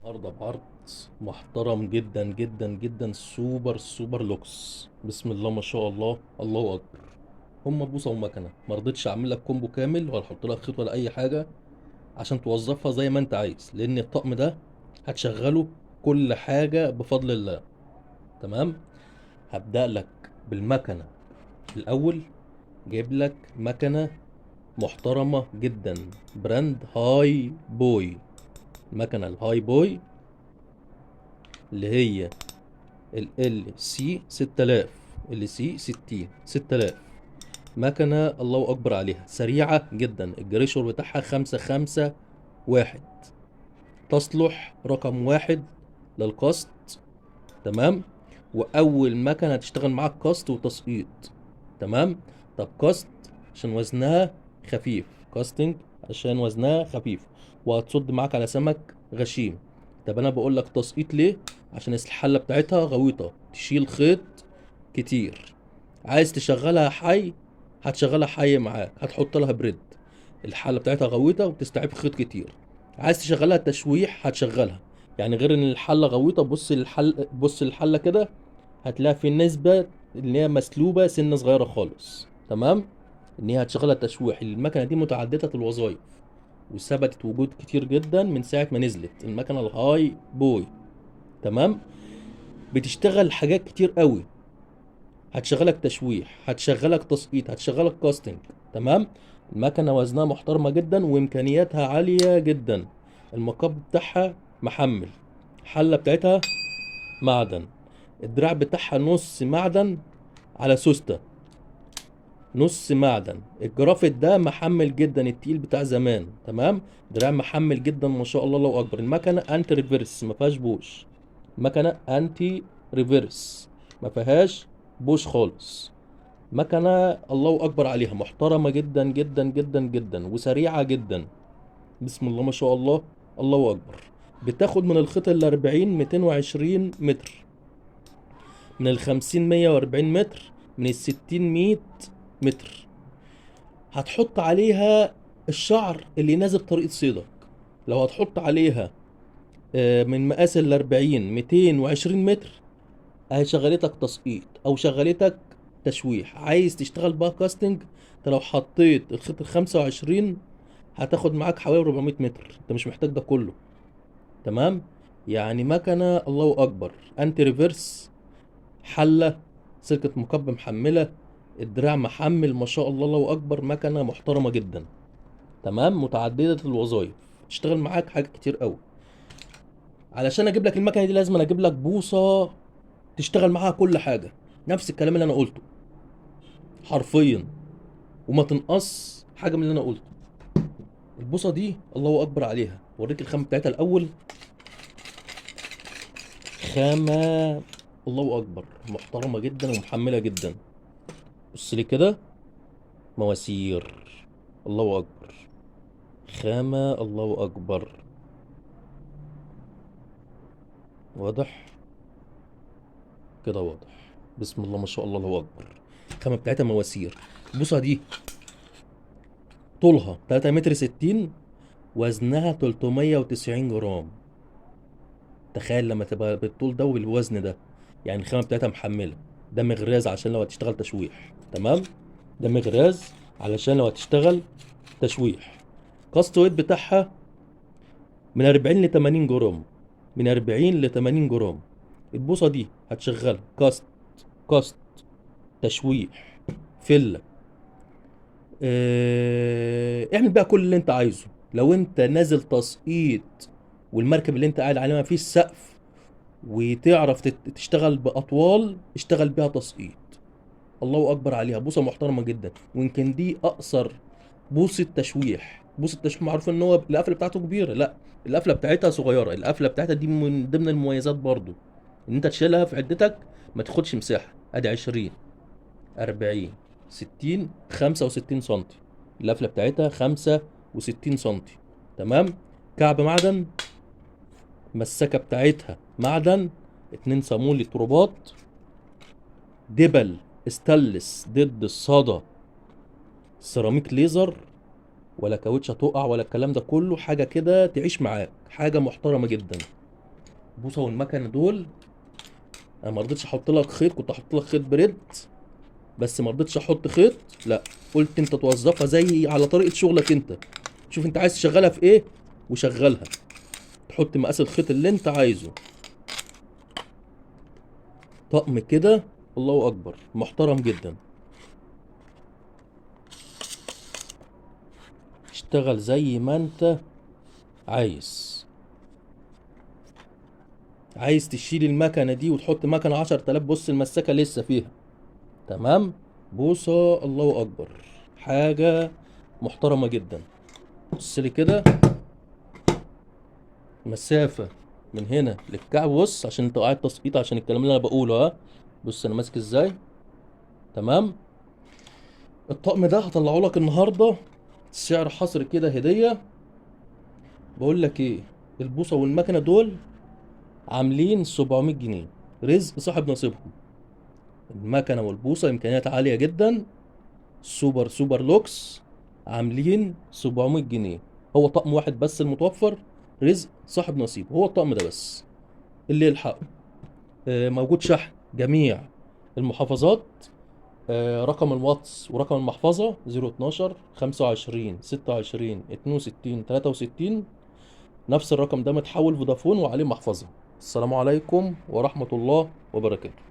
عرض بعرض محترم جدا جدا جدا، سوبر سوبر لوكس. بسم الله ما شاء الله، الله اكبر. هما بوصه ومكنه، ما رضيتش اعمل لك كومبو كامل ولا احط لك خيط ولا اي حاجه عشان توظفها زي ما انت عايز، لان الطقم ده هتشغله كل حاجه بفضل الله. تمام. هبدأ لك بالمكنه الاول. جايب لك مكنه محترمه جدا، براند هاي بوي. المكنه الهاي بوي اللي هي ال سي 6000، ال سي 60 6000. مكنة الله أكبر عليها، سريعة جدا. الجريشور بتاعها 551، تصلح رقم واحد للقسط. تمام. وأول مكنة هتشتغل معاك قسط وتسقيط. تمام. طب قسط عشان وزنها خفيف، كاستنج عشان وزنها خفيف، وهتصد معاك على سمك غشيم. طب انا بقول لك تسقيط ليه؟ عشان الحله بتاعتها غويطه، تشيل خيط كتير. عايز تشغلها حي، هتشغلها حي معاك، هتحط لها بريد. الحله بتاعتها غويطه وبتستوعب خيط كتير. عايز تشغلها تشويح، هتشغلها. يعني غير ان الحله غويطه، بص الحله كده، هتلاقي في نسبة اللي هي مسلوبة سنة صغيرة خالص. تمام. ان هي هتشغلها تشويح. المكنة دي متعددة الوظائف، وثبتت وجود كتير جدا من ساعة ما نزلت المكنة الهاي بوي. تمام. بتشتغل حاجات كتير قوي، هتشغلك تشويح، هتشغلك تسقيط، هتشغلك كاستنج. تمام. المكنة وزنها محترمة جدا وامكانياتها عالية جدا. المقاب بتاعها محمل، الحلة بتاعتها معدن، الدراع بتاعها نص معدن على سوستة، نص معدن. الجرافيت ده محمل جدا، التقيل بتاع زمان. تمام. دراع محمل جدا ما شاء الله، الله اكبر. المكنه انتي ريفرس، ما فيهاش بوش. المكنه انتي ريفرس، ما فيهاش بوش خالص. مكنه الله اكبر عليها، محترمه جدا جدا جدا جدا وسريعه جدا. بسم الله ما شاء الله، الله اكبر. بتاخد من الخيط ال 40 220 متر، من ال 50 140 متر، من ال 60 100 متر. هتحط عليها الشعر اللي يناسب طريقة صيدك. لو هتحط عليها من مقاس ال 40 220 متر، اهي شغلتك تسقيط او شغلتك تشويح. عايز تشتغل بقى كاستنج، انت لو حطيت الخيط ال 25 هتاخد معاك حوالي 400 متر، انت مش محتاج ده كله. تمام. يعني مكنة الله اكبر، انتي ريفرس، حلة، سلكة مكب محملة، الدراع محمل ما شاء الله، الله اكبر. مكنة محترمة جدا. تمام. متعدده الوظائف، تشتغل معاك حاجات كتير قوي. علشان اجيب لك المكنه دي لازم أنا اجيب لك بوصه تشتغل معاها كل حاجه، نفس الكلام اللي انا قلته حرفيا، وما تنقص حاجه من اللي انا قلته. البوصه دي الله اكبر عليها. اوريك الخامه بتاعتها الاول. خامه الله اكبر، محترمه جدا ومحمله جدا. بص لي كده، مواسير، الله اكبر. خامه الله اكبر، واضح كده؟ واضح. بسم الله ما شاء الله، الله اكبر. الخامه بتاعتها مواسير. البوصه دي طولها 3 متر 60، وزنها 390 جرام. تخيل لما تبقى بالطول ده وبالوزن ده. يعني الخامه بتاعتها محمله. ده مغراز عشان لو هتشتغل تشويح. تمام. ده مغراز علشان لو هتشتغل تشويح. كاست ويت بتاعها من 40 ل 80 جرام، من 40 ل 80 جرام. البوصه دي هتشغل كاست تشويح، فله. اعمل بقى كل اللي انت عايزه. لو انت نازل تسقيط والمركب اللي انت قاعد عليها ما فيش سقف، وتعرف تشتغل باطوال، اشتغل بيها تسقيط. الله اكبر عليها، بوصه محترمه جدا. ويمكن دي اقصر بوصه تشويح. بوصه التشويح معروف ان هو القفله بتاعته كبيره، لا، القفله بتاعتها صغيره. القفله بتاعتها دي من ضمن المميزات برضو، ان انت تشيلها في عدتك ما تاخدش مساحه. ادي 20 40 60 65 سنتي. القفله بتاعتها 65 سنتي. تمام. كعب معدن، مسكه بتاعتها معدن، 2 صامولة رباط، دبل استانلس ضد الصدى، سيراميك ليزر، ولا كاوتش هتقع ولا الكلام ده كله. حاجه كده تعيش معاك، حاجه محترمه جدا. البوصه والمكنه دول انا ما رضيتش احط لك خيط، كنت احط لك خيط بريد بس ما رضيتش احط خيط. لا، قلت انت توظفها زي على طريقه شغلك انت. شوف انت عايز تشغلها في ايه وشغلها، تحط مقاس الخيط اللي انت عايزه. طقم كده الله اكبر محترم جدا. اشتغل زي ما انت عايز. عايز تشيل المكنه دي وتحط مكنه 10000، بص المساكه لسه فيها. تمام. بوصه الله اكبر، حاجه محترمه جدا. بص لي كده، مسافه من هنا للكعب. بص عشان انت قاعد تسقيط عشان الكلام اللي انا بقوله. ها، بص انا ماسك ازاي. تمام. الطقم ده هطلعه لك النهارده سعر حصر كده هديه. بقول لك ايه، البوصه والمكنه دول عاملين 700 جنيه، رزق صاحب نصيبهم. المكنه والبوصه امكانيات عاليه جدا، سوبر سوبر لوكس، عاملين 700 جنيه. هو طقم واحد بس المتوفر، رزق صاحب نصيب، هو الطقم ده بس اللي يلحقه. موجود شحن جميع المحافظات. رقم الواتس ورقم المحفظة 012 25 26 62 63. نفس الرقم ده متحول فودافون وعليه محفظة. السلام عليكم ورحمة الله وبركاته.